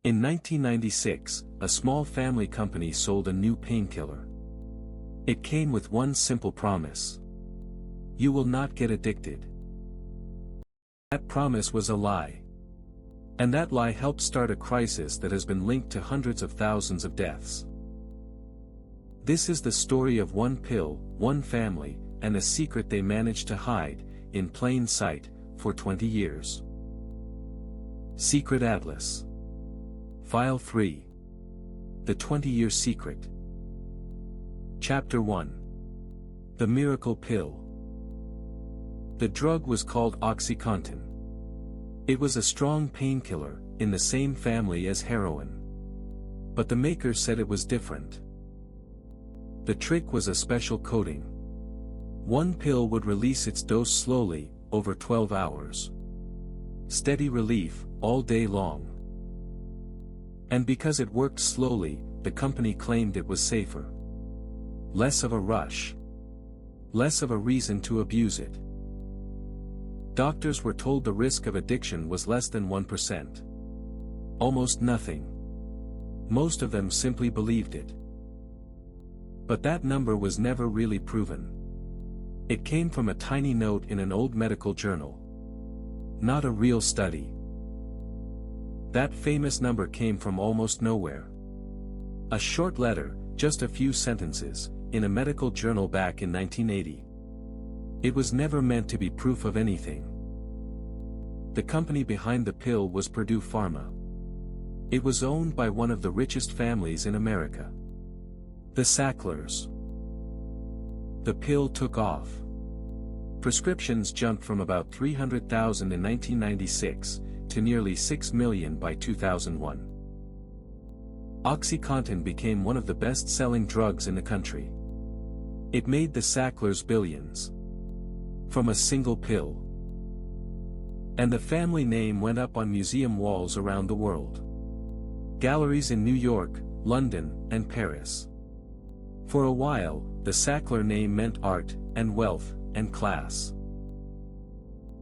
In 1996, a small family company sold a new painkiller. It came with one simple promise. You will not get addicted. That promise was a lie. And that lie helped start a crisis that has been linked to hundreds of thousands of deaths. This is the story of one pill, one family, and a secret they managed to hide, in plain sight, for 20 years. Secret Atlas. File 3. The 20-Year Secret. Chapter 1. The Miracle Pill. The drug was called OxyContin. It was a strong painkiller, in the same family as heroin. But the makers said it was different. The trick was a special coating. One pill would release its dose slowly, over 12 hours. Steady relief, all day long. And because it worked slowly, the company claimed it was safer. Less of a rush. Less of a reason to abuse it. Doctors were told the risk of addiction was less than 1%. Almost nothing. Most of them simply believed it. But that number was never really proven. It came from a tiny note in an old medical journal. Not a real study. That famous number came from almost nowhere. A short letter, just a few sentences, in a medical journal back in 1980. It was never meant to be proof of anything. The company behind the pill was Purdue Pharma. It was owned by one of the richest families in America. The Sacklers. The pill took off. Prescriptions jumped from about 300,000 in 1996, to nearly 6 million by 2001. OxyContin became one of the best-selling drugs in the country. It made the Sacklers billions. From a single pill. And the family name went up on museum walls around the world. Galleries in New York, London, and Paris. For a while, the Sackler name meant art, and wealth, and class.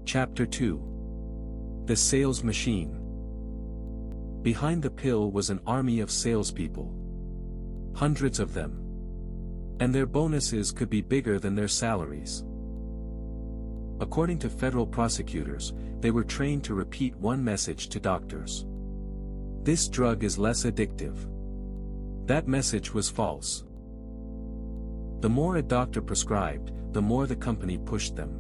Chapter 2. The Sales Machine. Behind the pill was an army of salespeople. Hundreds of them. And their bonuses could be bigger than their salaries. According to federal prosecutors, they were trained to repeat one message to doctors. This drug is less addictive. That message was false. The more a doctor prescribed, the more the company pushed them.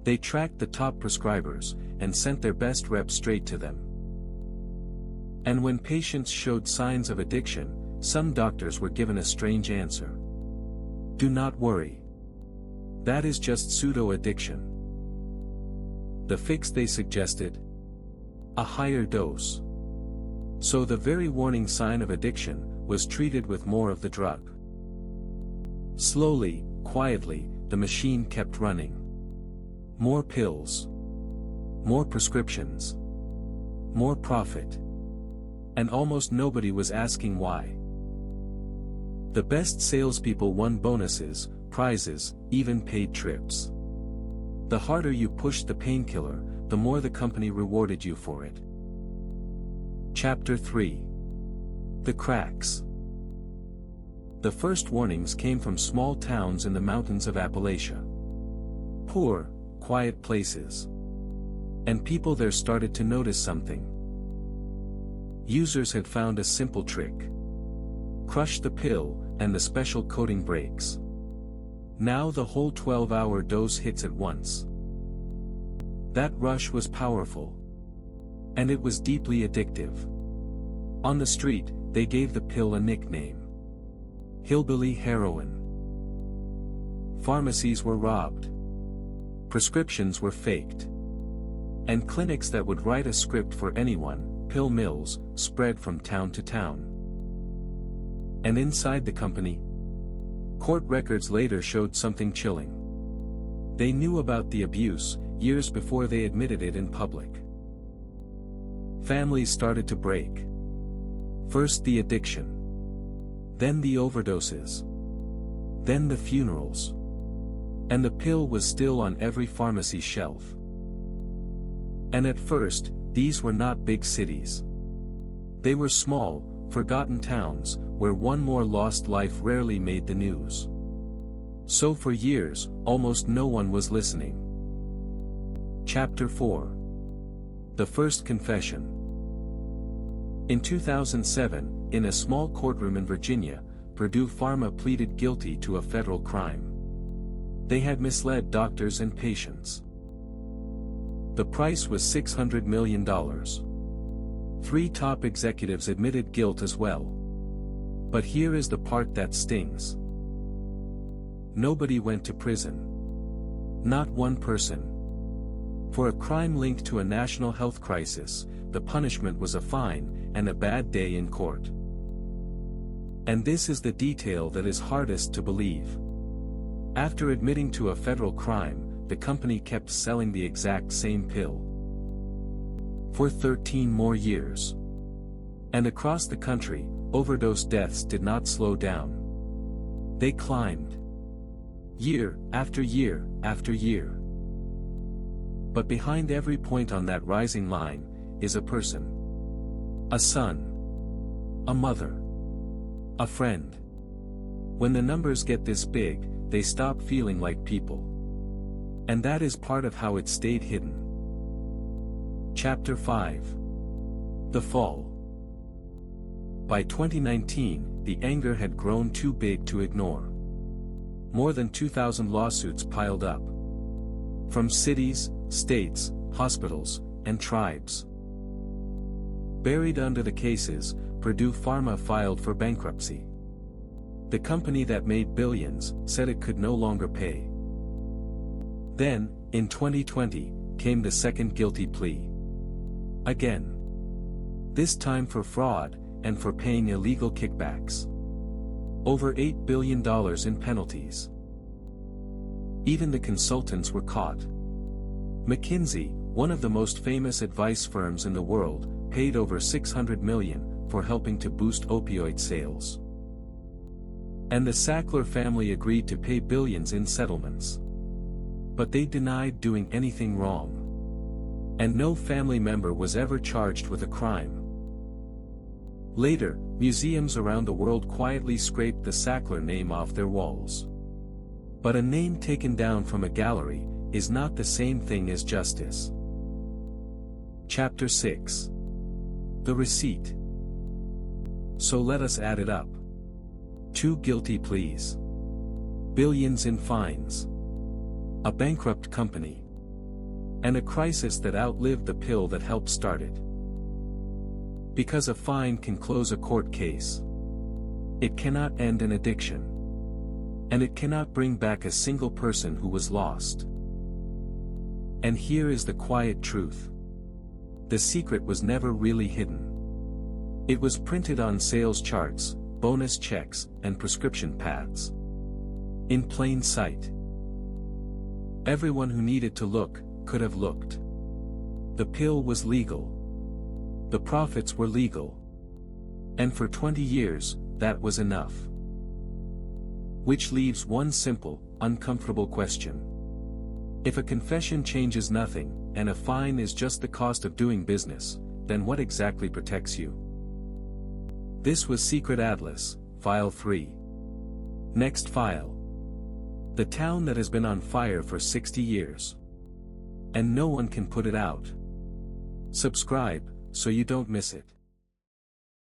They tracked the top prescribers, and sent their best reps straight to them. And when patients showed signs of addiction, some doctors were given a strange answer. Do not worry. That is just pseudo-addiction. The fix they suggested? A higher dose. So the very warning sign of addiction was treated with more of the drug. Slowly, quietly, the machine kept running. More pills. More prescriptions. More profit. And almost nobody was asking why. The best salespeople won bonuses, prizes, even paid trips. The harder you pushed the painkiller, the more the company rewarded you for it. Chapter 3. The Cracks. The first warnings came from small towns in the mountains of Appalachia. Poor, quiet places. And people there started to notice something. Users had found a simple trick. Crush the pill, and the special coating breaks. Now the whole 12-hour dose hits at once. That rush was powerful. And it was deeply addictive. On the street, they gave the pill a nickname. Hillbilly heroin. Pharmacies were robbed. Prescriptions were faked. And clinics that would write a script for anyone, pill mills, spread from town to town. And inside the company, court records later showed something chilling. They knew about the abuse, years before they admitted it in public. Families started to break. First the addiction. Then the overdoses. Then the funerals. And the pill was still on every pharmacy shelf. And at first, these were not big cities. They were small, forgotten towns, where one more lost life rarely made the news. So for years, almost no one was listening. Chapter 4. The First Confession. In 2007, in a small courtroom in Virginia, Purdue Pharma pleaded guilty to a federal crime. They had misled doctors and patients. The price was $600 million. 3 top executives admitted guilt as well. But here is the part that stings. Nobody went to prison. Not one person. For a crime linked to a national health crisis, the punishment was a fine and a bad day in court. And this is the detail that is hardest to believe. After admitting to a federal crime, the company kept selling the exact same pill for 13 more years. And across the country, overdose deaths did not slow down. They climbed. Year after year after year. But behind every point on that rising line, is a person. A son. A mother. A friend. When the numbers get this big, they stop feeling like people. And that is part of how it stayed hidden. Chapter 5. The Fall. By 2019, the anger had grown too big to ignore. More than 2,000 lawsuits piled up. From cities, states, hospitals, and tribes. Buried under the cases, Purdue Pharma filed for bankruptcy. The company that made billions said it could no longer pay. Then, in 2020, came the second guilty plea. Again. This time for fraud, and for paying illegal kickbacks. Over $8 billion in penalties. Even the consultants were caught. McKinsey, one of the most famous advice firms in the world, paid over $600 million for helping to boost opioid sales. And the Sackler family agreed to pay billions in settlements. But they denied doing anything wrong. And no family member was ever charged with a crime. Later, museums around the world quietly scraped the Sackler name off their walls. But a name taken down from a gallery is not the same thing as justice. Chapter 6. The Receipt. So let us add it up. 2 guilty pleas. Billions in fines. A bankrupt company. And a crisis that outlived the pill that helped start it. Because a fine can close a court case. It cannot end an addiction. And it cannot bring back a single person who was lost. And here is the quiet truth. The secret was never really hidden. It was printed on sales charts, bonus checks, and prescription pads. In plain sight. Everyone who needed to look, could have looked. The pill was legal. The profits were legal. And for 20 years, that was enough. Which leaves one simple, uncomfortable question. If a confession changes nothing, and a fine is just the cost of doing business, then what exactly protects you? This was Secret Atlas, File 3. Next file. The town that has been on fire for 60 years. And no one can put it out. Subscribe, so you don't miss it.